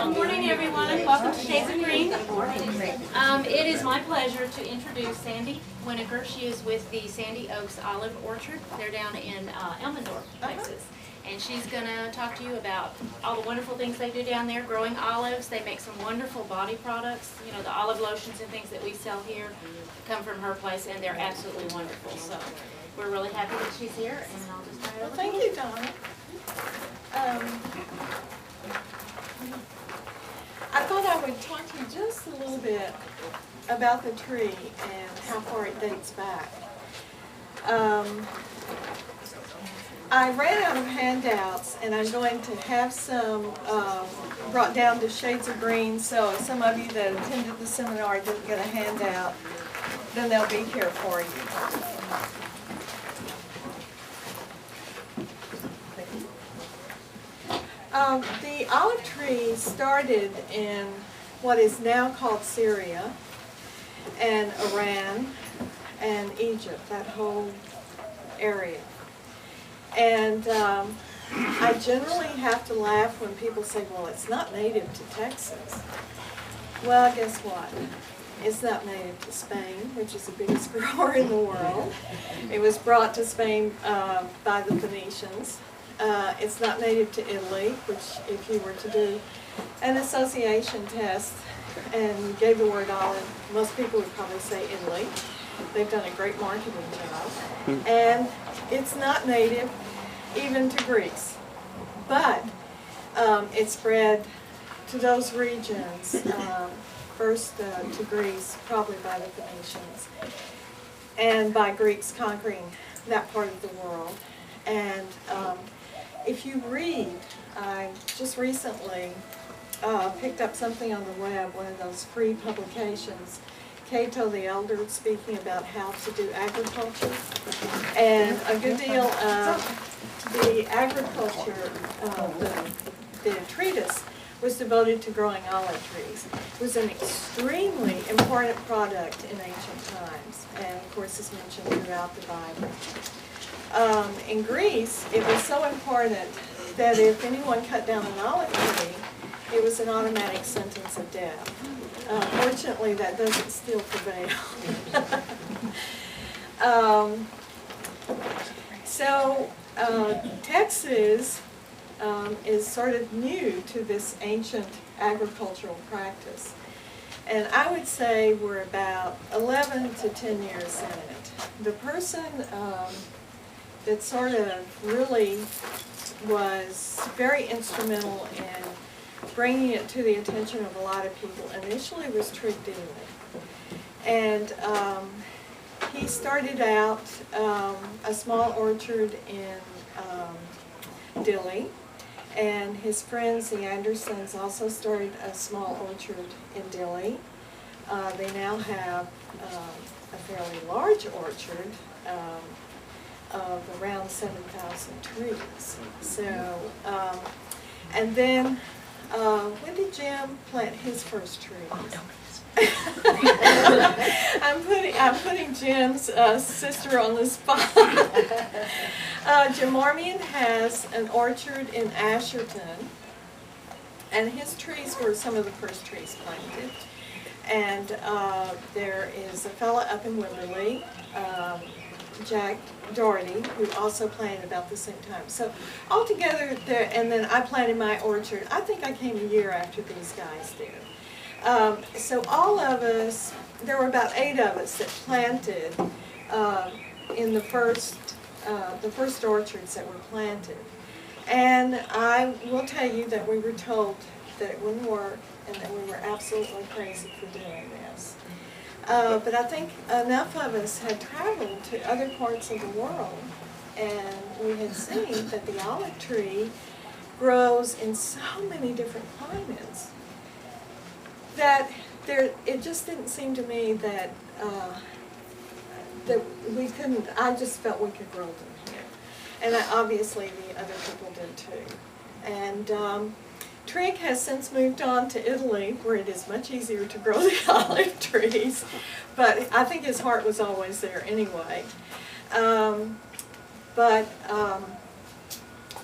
Good morning, everyone. Welcome to Shades of Green. It is my pleasure to introduce Sandy Winokur. She is with the Sandy Oaks Olive Orchard. They're down in Elmendorf, Texas. And she's going to talk to you about all the wonderful things they do down there, growing olives. They make some wonderful body products. You know, the olive lotions and things that we sell here come from her place, and they're absolutely wonderful. So we're really happy that she's here, and I'll just turn it over to Thank you, Donna. I thought I would talk to you just a little bit about the tree and how far it dates back. I ran out of handouts, and I'm going to have some brought down to Shades of Green, so if some of you that attended the seminar didn't get a handout, then they'll be here for you. The olive tree started in what is now called Syria and Iran and Egypt, that whole area. And I generally have to laugh when people say, well, it's not native to Texas. Well, guess what? It's not native to Spain, which is the biggest grower in the world. It was brought to Spain by the Phoenicians. It's not native to Italy, which if you were to do an association test and you gave the word olive, most people would probably say Italy. They've done a great marketing job. And it's not native even to Greece. But it spread to those regions, first to Greece, probably by the Phoenicians, and by Greeks conquering that part of the world. And if you read, I just recently picked up something on the web, one of those free publications, Cato the Elder speaking about how to do agriculture. And a good deal of the agriculture, the treatise was devoted to growing olive trees. It was an extremely important product in ancient times, and of course is mentioned throughout the Bible. In Greece, it was so important that if anyone cut down an olive tree, it was an automatic sentence of death. Fortunately, that doesn't still prevail. Texas is sort of new to this ancient agricultural practice. And I would say we're about 11 to 10 years in it. The person that sort of really was very instrumental in bringing it to the attention of a lot of people initially was Trig Dilley. And he started out a small orchard in Dilley, and his friends, the Andersons, also started a small orchard in Dilley. They now have a fairly large orchard of around 7,000 trees. So, and then, when did Jim plant his first tree? Oh, I'm putting Jim's sister on the spot. Jim Marmion has an orchard in Asherton, and his trees were some of the first trees planted. And there is a fella up in Wimberley, Jack Doherty, who also planted about the same time. So altogether, there, and then I planted my orchard. I think I came a year after these guys did. So all of us, there were about 8 of us that planted in the first orchards that were planted. And I will tell you that we were told that it wouldn't work and that we were absolutely crazy for doing this. But I think enough of us had traveled to other parts of the world, and we had seen that the olive tree grows in so many different climates that it just didn't seem to me that that we couldn't. I just felt we could grow them here, and obviously the other people did too. And Trig has since moved on to Italy, where it is much easier to grow the olive trees, but I think his heart was always there anyway.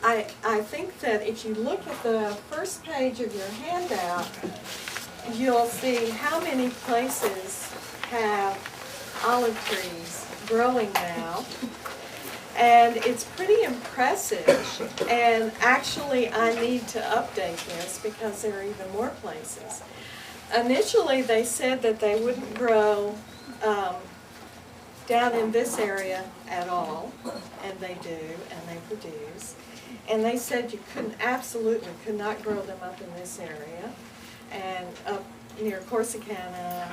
I think that if you look at the first page of your handout, you'll see how many places have olive trees growing now. And it's pretty impressive. And actually, I need to update this because there are even more places. Initially, they said that they wouldn't grow down in this area at all, and they do, and they produce. And they said you absolutely could not grow them up in this area, and up near Corsicana,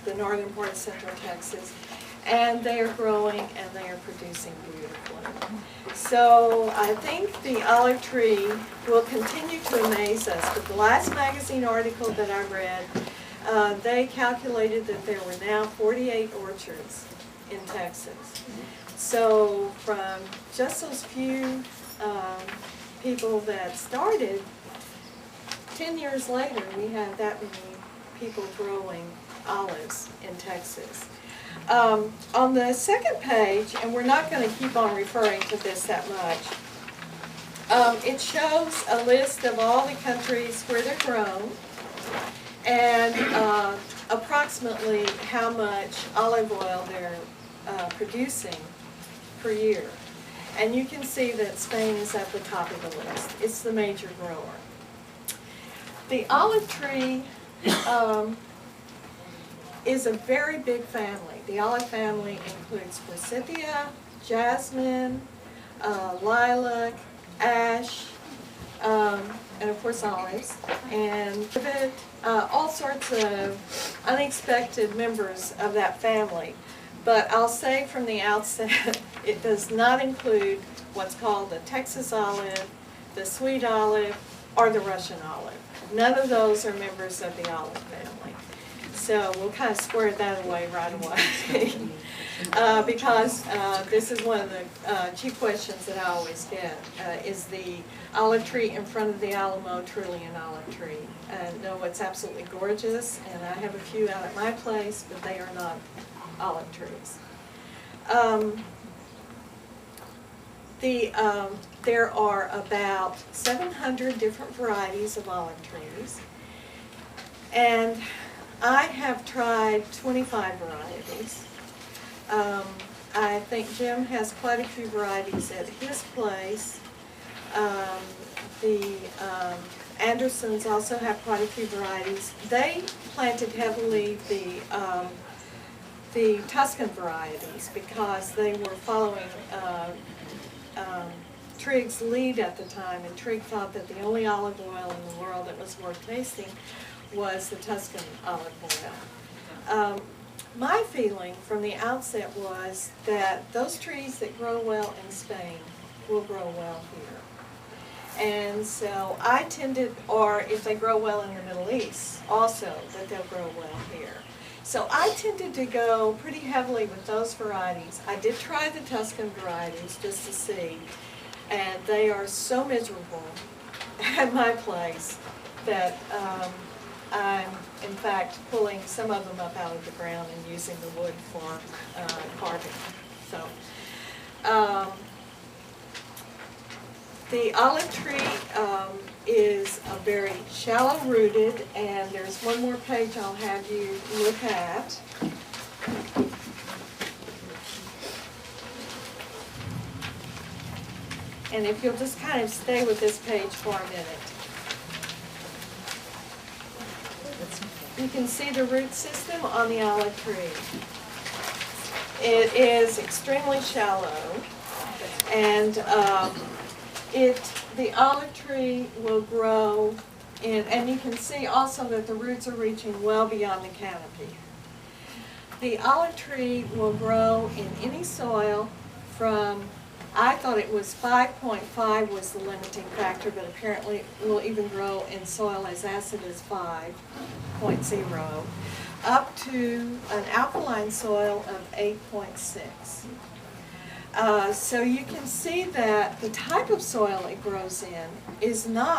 the northern part of central Texas, and they are growing and they are producing beautifully. So I think the olive tree will continue to amaze us. But the last magazine article that I read, they calculated that there were now 48 orchards in Texas. So from just those few people that started, 10 years later we have that many people growing olives in Texas. On the second page, and we're not going to keep on referring to this that much, it shows a list of all the countries where they're grown and approximately how much olive oil they're producing per year. And you can see that Spain is at the top of the list. It's the major grower. The olive tree is a very big family. The olive family includes forsythia, jasmine, lilac, ash, and of course olives, and all sorts of unexpected members of that family. But I'll say from the outset, it does not include what's called the Texas olive, the sweet olive, or the Russian olive. None of those are members of the olive family. So we'll kind of square that away right away. Because this is one of the chief questions that I always get. Is the olive tree in front of the Alamo truly an olive tree? No, it's absolutely gorgeous, and I have a few out at my place, but they are not olive trees. There are about 700 different varieties of olive trees, and I have tried 25 varieties. I think Jim has quite a few varieties at his place. The Andersons also have quite a few varieties. They planted heavily the Tuscan varieties because they were following Trigg's lead at the time, and Trigg thought that the only olive oil in the world that was worth tasting was the Tuscan olive oil. My feeling from the outset was that those trees that grow well in Spain will grow well here. And so I tended, or if they grow well in the Middle East also, that they'll grow well here. So I tended to go pretty heavily with those varieties. I did try the Tuscan varieties just to see, and they are so miserable at my place that I'm, in fact, pulling some of them up out of the ground and using the wood for carving. So, the olive tree is a very shallow-rooted, and there's one more page I'll have you look at. And if you'll just kind of stay with this page for a minute. You can see the root system on the olive tree. It is extremely shallow, and the olive tree will grow in, and you can see also that the roots are reaching well beyond the canopy. The olive tree will grow in any soil from, I thought it was 5.5 was the limiting factor, but apparently it will even grow in soil as acid as 5.0, up to an alkaline soil of 8.6. So you can see that the type of soil it grows in is not